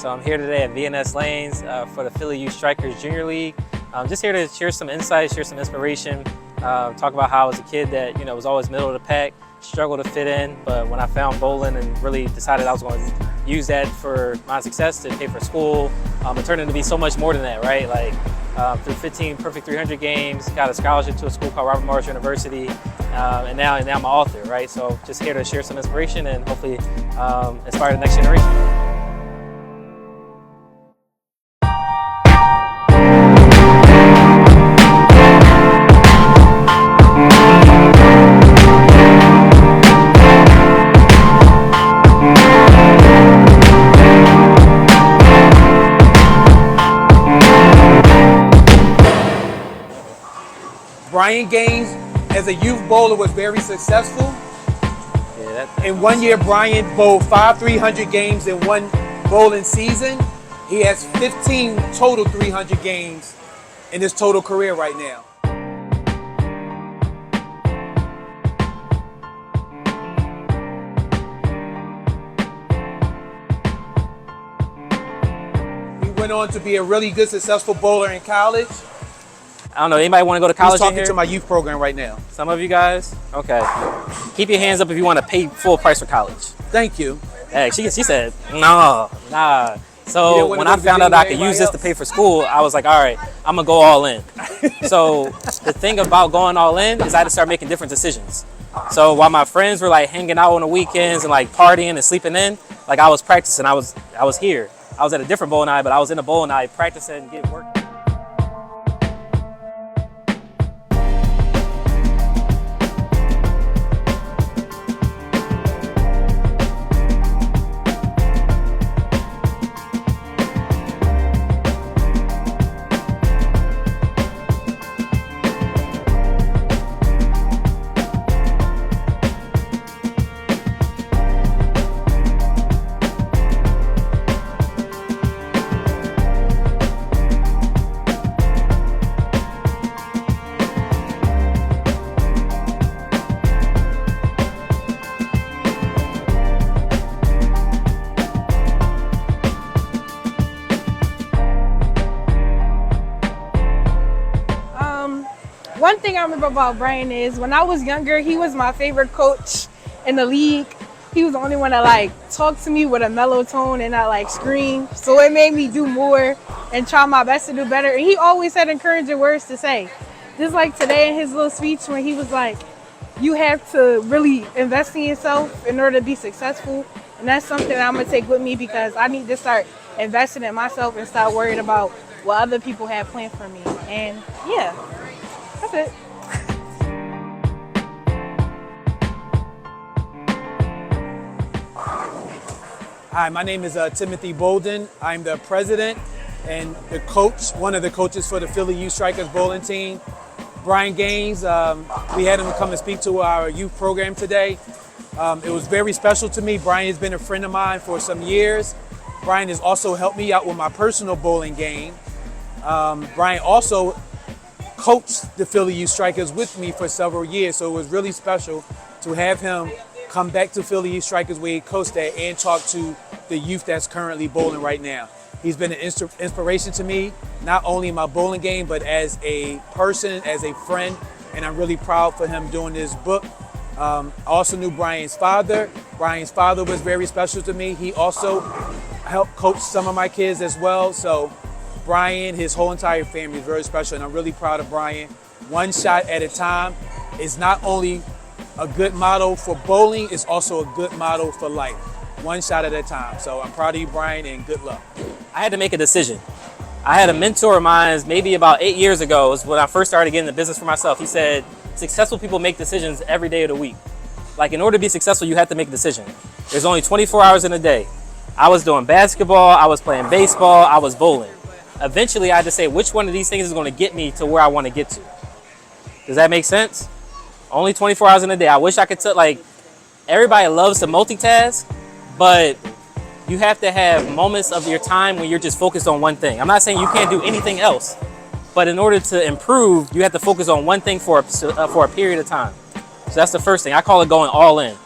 So I'm here today at VNS Lanes for the Philly Youth Strikers Junior League. I'm just here to share some insights, share some inspiration, talk about how I was a kid that was always middle of the pack, struggled to fit in, but when I found bowling and really decided I was going to use that for my success to pay for school, it turned into be so much more than that, right? Like through 15 perfect 300 games, got a scholarship to a school called Robert Morris University, and now I'm an author, right? So just here to share some inspiration and hopefully inspire the next generation. Brian Gaines, as a youth bowler, was very successful. In 1 year, Brian bowled 5 300 games in one bowling season. He has 15 total 300 games in his total career right now. He went on to be a really good, successful bowler in college. I don't know, anybody want to go to college? He's talking to my youth program right now. Some of you guys? Okay. Keep your hands up if you want to pay full price for college. Thank you. Hey, she said, nah. So when I found out I could use this to pay for school, I was like, all right, I'm going to go all in. So the thing about going all in is I had to start making different decisions. So while my friends were like hanging out on the weekends and like partying and sleeping in, like I was practicing, I was here. I was at a different bowling alley, but I was in a bowling alley practicing and getting work. One thing I remember about Brian is when I was younger, he was my favorite coach in the league. He was the only one that like talked to me with a mellow tone and not like scream. So it made me do more and try my best to do better. And he always had encouraging words to say. Just like today in his little speech when he was like, you have to really invest in yourself in order to be successful. And that's something that I'm gonna take with me because I need to start investing in myself and start worrying about what other people have planned for me. And yeah. That's it. Hi, my name is Timothy Bolden. I'm the president and the coach, one of the coaches for the Philly Youth Strikers bowling team. Brian Gaines, we had him come and speak to our youth program today. It was very special to me. Brian has been a friend of mine for some years. Brian has also helped me out with my personal bowling game. Brian also coached the Philly Youth Strikers with me for several years, so it was really special to have him come back to Philly Youth Strikers where he coached at and talk to the youth that's currently bowling right now. He's been an inspiration to me, not only in my bowling game, but as a person, as a friend, and I'm really proud for him doing this book. I also knew Brian's father. Brian's father was very special to me. He also helped coach some of my kids as well, so Brian, his whole entire family is very special, and I'm really proud of Brian. One shot at a time is not only a good model for bowling, it's also a good model for life. One shot at a time. So I'm proud of you, Brian, and good luck. I had to make a decision. I had a mentor of mine maybe about 8 years ago, was when I first started getting the business for myself. He said, successful people make decisions every day of the week. Like in order to be successful, you have to make a decision. There's only 24 hours in a day. I was doing basketball, I was playing baseball, I was bowling. Eventually, I had to say which one of these things is going to get me to where I want to get to. Does that make sense? Only 24 hours in a day. I wish I could tell, like, everybody loves to multitask, but you have to have moments of your time when you're just focused on one thing. I'm not saying you can't do anything else, but in order to improve, you have to focus on one thing for a period of time. So that's the first thing. I call it going all in.